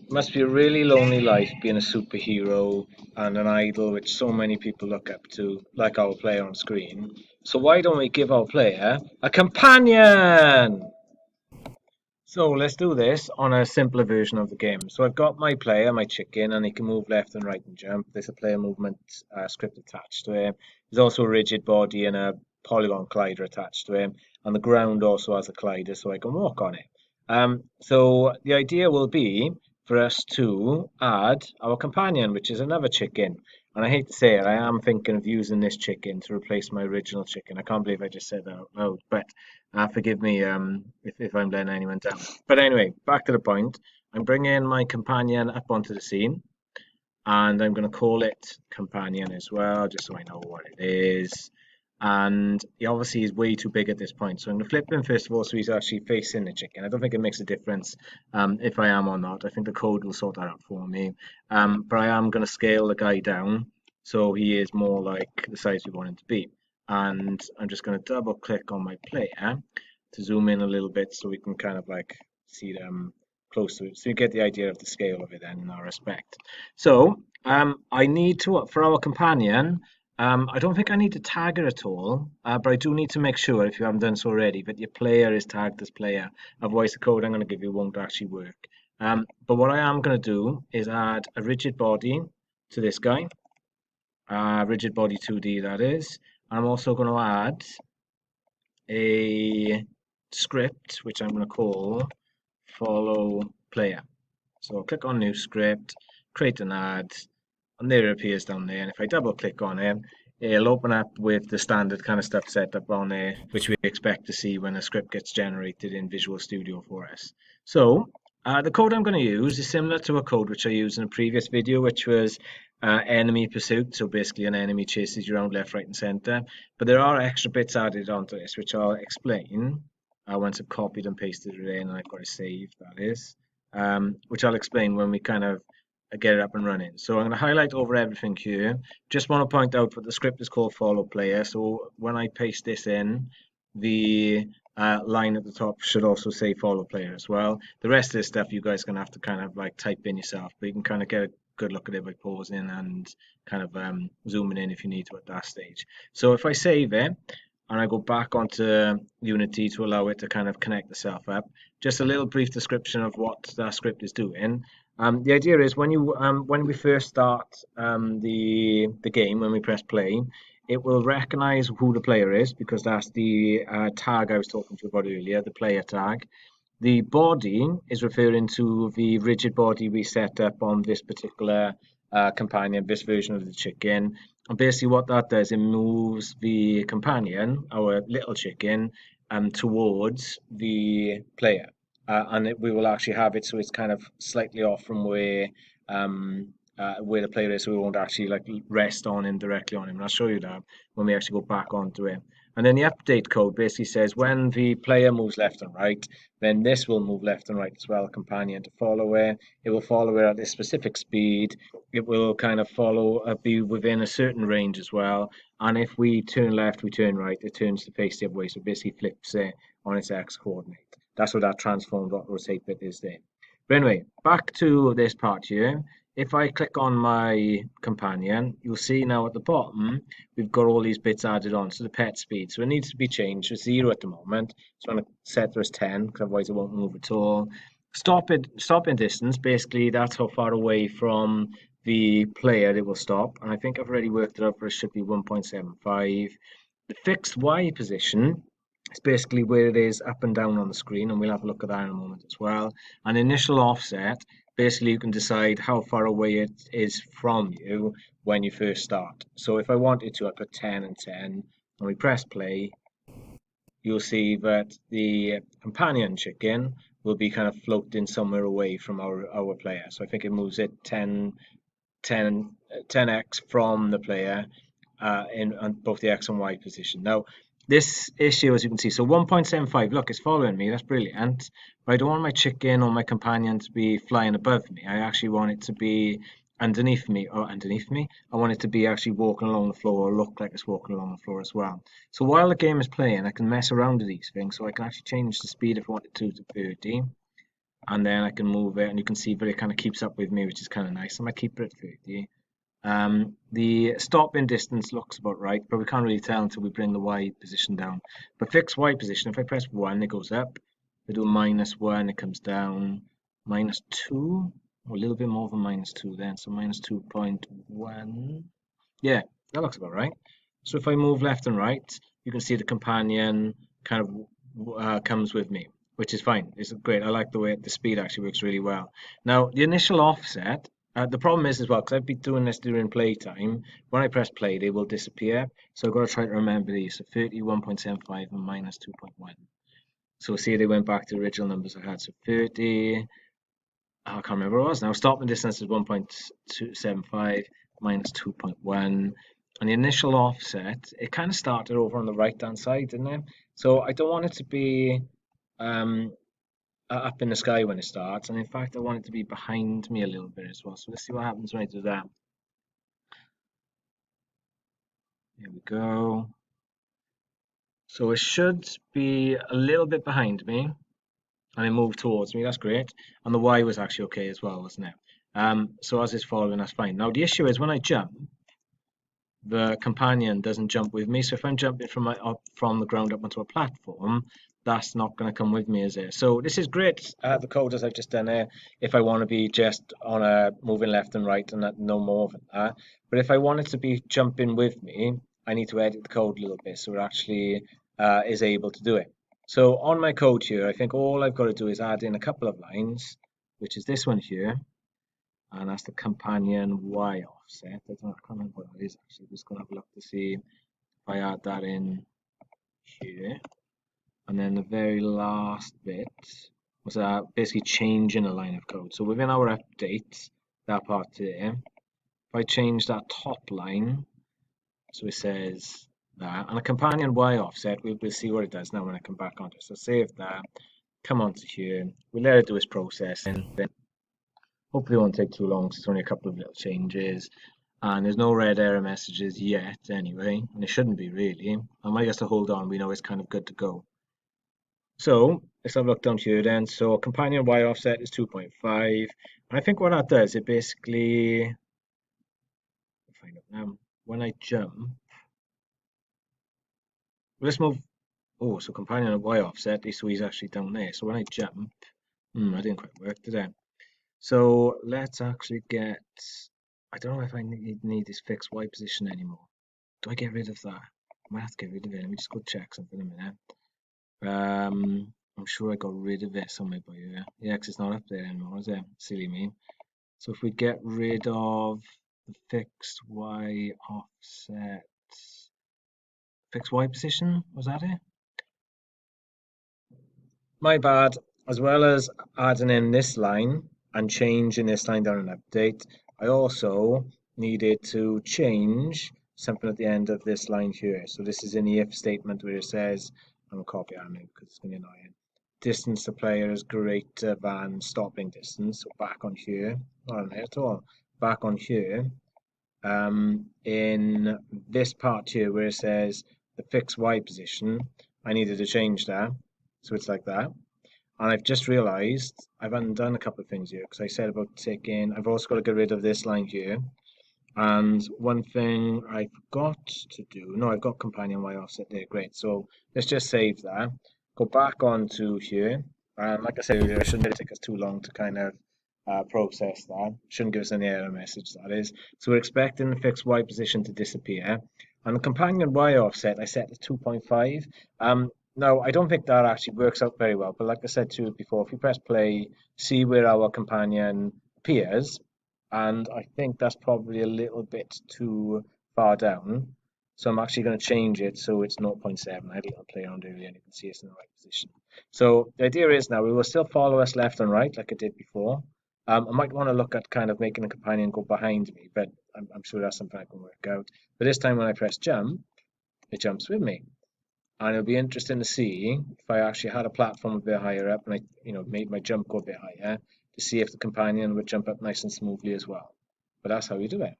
Must be a really lonely life being a superhero and an idol which so many people look up to, like our player on screen. So why don't we give our player a companion? So let's do this on a simpler version of the game. So I've got my player, my chicken, and he can move left and right and jump. There's a player movement script attached to him. There's also a rigid body and a polygon collider attached to him. And the ground also has a collider so I can walk on it. So the idea will be for us to add our companion, which is another chicken. And I hate to say it, I am thinking of using this chicken to replace my original chicken. I can't believe I just said that out loud, but forgive me if I'm letting anyone down. But anyway, back to the point. I'm bringing my companion up onto the scene, and I'm going to call it companion as well, just so I know what it is. And he obviously is way too big at this point, so I'm going to flip him first of all, so he's actually facing the chicken. I don't think it makes a difference if I am or not. I think the code will sort that out for me. But I am going to scale the guy down, so he is more like the size we want him to be. And I'm just going to double click on my player to zoom in a little bit so we can kind of like see them close to it. So you get the idea of the scale of it then in our respect. So I need to, for our companion, I don't think I need to tag her at all, but I do need to make sure, if you haven't done so already, that your player is tagged as player. Otherwise, the code I'm going to give you won't actually work. But what I am going to do is add a rigid body to this guy, rigid body 2D that is. I'm also going to add a script, which I'm going to call follow player. So I'll click on new script, create an ad, and there it appears down there. And if I double click on it, it'll open up with the standard kind of stuff set up on there, which we expect to see when a script gets generated in Visual Studio for us. So the code I'm going to use is similar to a code which I used in a previous video, which was enemy pursuit. So basically an enemy chases you around left, right, and center. But there are extra bits added onto this, which I'll explain once I've copied and pasted it in and I've got it saved, that is. Which I'll explain when we kind of get it up and running. So I'm going to highlight over everything here. Just want to point out that the script is called follow player. So when I paste this in, the line at the top should also say follow player as well. The rest of this stuff you guys are going to have to kind of like type in yourself, but you can kind of get a good look at it by pausing and kind of zooming in if you need to at that stage. So if I save it, and I go back onto Unity to allow it to kind of connect itself up. Just a little brief description of what that script is doing. The idea is when we first start the game, when we press play, it will recognize who the player is because that's the tag I was talking to you about earlier, the player tag. The body is referring to the rigid body we set up on this particular companion, this version of the chicken. And basically, what that does, it moves the companion, our little chicken, towards the player. We will actually have it so it's kind of slightly off from where the player is, so we won't actually like rest on him directly on him. And I'll show you that when we actually go back onto it. And then the update code basically says when the player moves left and right, then this will move left and right as well, companion to follow it. It will follow it at a specific speed. It will kind of follow, be within a certain range as well. And if we turn left, we turn right, it turns to face the other way. So basically flips it on its x coordinate. That's what that transformed rotate bit is there. But anyway, back to this part here. If I click on my companion, you'll see now at the bottom, we've got all these bits added on. So the pet speed, so it needs to be changed to 0 at the moment. So I'm going to set there as 10, because otherwise it won't move at all. Stopping distance, basically that's how far away from the player it will stop. And I think I've already worked it out for it should be 1.75. The fixed Y position is basically where it is up and down on the screen, and we'll have a look at that in a moment as well. An initial offset, basically you can decide how far away it is from you when you first start. So if I wanted to, I put 10 and 10, and we press play, you'll see that the companion chicken will be kind of floating somewhere away from our player. So I think it moves it 10x from the player in on both the X and Y position. Now, this issue, as you can see, so 1.75, look, it's following me, that's brilliant. But I don't want my chicken or my companion to be flying above me. I actually want it to be underneath me, or underneath me. I want it to be actually walking along the floor, or look like it's walking along the floor as well. So while the game is playing, I can mess around with these things. So I can actually change the speed if I wanted to 30. and then I can move it, and you can see that it kind of keeps up with me, which is kind of nice. I might keep it at 30. The stopping distance looks about right, but we can't really tell until we bring the Y position down. But fixed Y position, if I press 1, it goes up. If I do -1, it comes down. -2, or a little bit more than -2 then, so -2.1. Yeah, that looks about right. So if I move left and right, you can see the companion kind of comes with me, which is fine. It's great. I like the way the speed actually works really well. Now, the initial offset, the problem is as well, because I've been doing this during playtime, when I press play, they will disappear. So I've got to try to remember these. So 31.75 and -2.1. So see, they went back to the original numbers I had. So 30, I can't remember what it was now. Stopping distance is 1.275 -2.1. And the initial offset, it kind of started over on the right-hand side, didn't it? So I don't want it to be um, up in the sky when it starts. And in fact, I want it to be behind me a little bit as well. So let's see what happens when I do that. Here we go. So it should be a little bit behind me, and it moved towards me. That's great. And the Y was actually okay as well, wasn't it? So as it's following, that's fine. Now the issue is when I jump, the companion doesn't jump with me. So if I'm jumping from the ground up onto a platform, that's not going to come with me, is it? So this is great. The code as I've just done here. If I want to be just on a moving left and right and no more than that. But if I want it to be jumping with me, I need to edit the code a little bit so it actually is able to do it. So on my code here, I think all I've got to do is add in a couple of lines, which is this one here, and that's the companion Y offset. I can't remember what that is actually. Just gonna have a look to see if I add that in here. And then the very last bit was basically changing a line of code. So within our update, that part there, if I change that top line, so it says that, and a companion Y offset, we'll see what it does now when I come back onto it. So save that, come onto here, we'll let it do its processing. Then hopefully it won't take too long, it's only a couple of little changes. And there's no red error messages yet anyway, and it shouldn't be really. I might just to hold on, we know it's kind of good to go. So let's have a look down here then. So companion Y offset is 2.5. And I think what that does, it basically, find out now, when I jump, let's move, oh, so companion Y offset, so he's actually down there. So when I jump, I didn't quite work, did I? So let's actually get, I don't know if I need this fixed Y position anymore. Do I get rid of that? I might have to get rid of it. Let me just go check something a minute. I'm sure I got rid of it somewhere by here. Yeah, because it's not up there anymore, is it? Silly me. So if we get rid of the fixed Y offset, fixed Y position, was that it? My bad. As well as adding in this line and changing this line down in update, I also needed to change something at the end of this line here. So this is in the if statement where it says, I'm going to copy it out because it's going to be annoying. Distance to player is greater than stopping distance. So back on here, not on there at all. Back on here, in this part here where it says the fixed Y position, I needed to change that. So it's like that. And I've just realized I've undone a couple of things here because I said about taking, I've also got to get rid of this line here. And one thing I forgot to do, no, I've got companion Y offset there, great. So let's just save that, go back onto here. And like I said earlier, it shouldn't take us too long to kind of process that. Shouldn't give us any error message, that is. So we're expecting the fixed Y position to disappear. And the companion Y offset, I set to 2.5. Now, I don't think that actually works out very well, but like I said to you before, if you press play, see where our companion appears, and I think that's probably a little bit too far down. So I'm actually going to change it so it's 0.7. I had a little play around earlier and you can see it's in the right position. So the idea is now we will still follow us left and right like I did before. I might want to look at kind of making a companion go behind me, but I'm sure that's something I can work out. But this time when I press jump, it jumps with me. And it'll be interesting to see if I actually had a platform a bit higher up and I, made my jump go a bit higher to see if the companion would jump up nice and smoothly as well. But that's how we do it.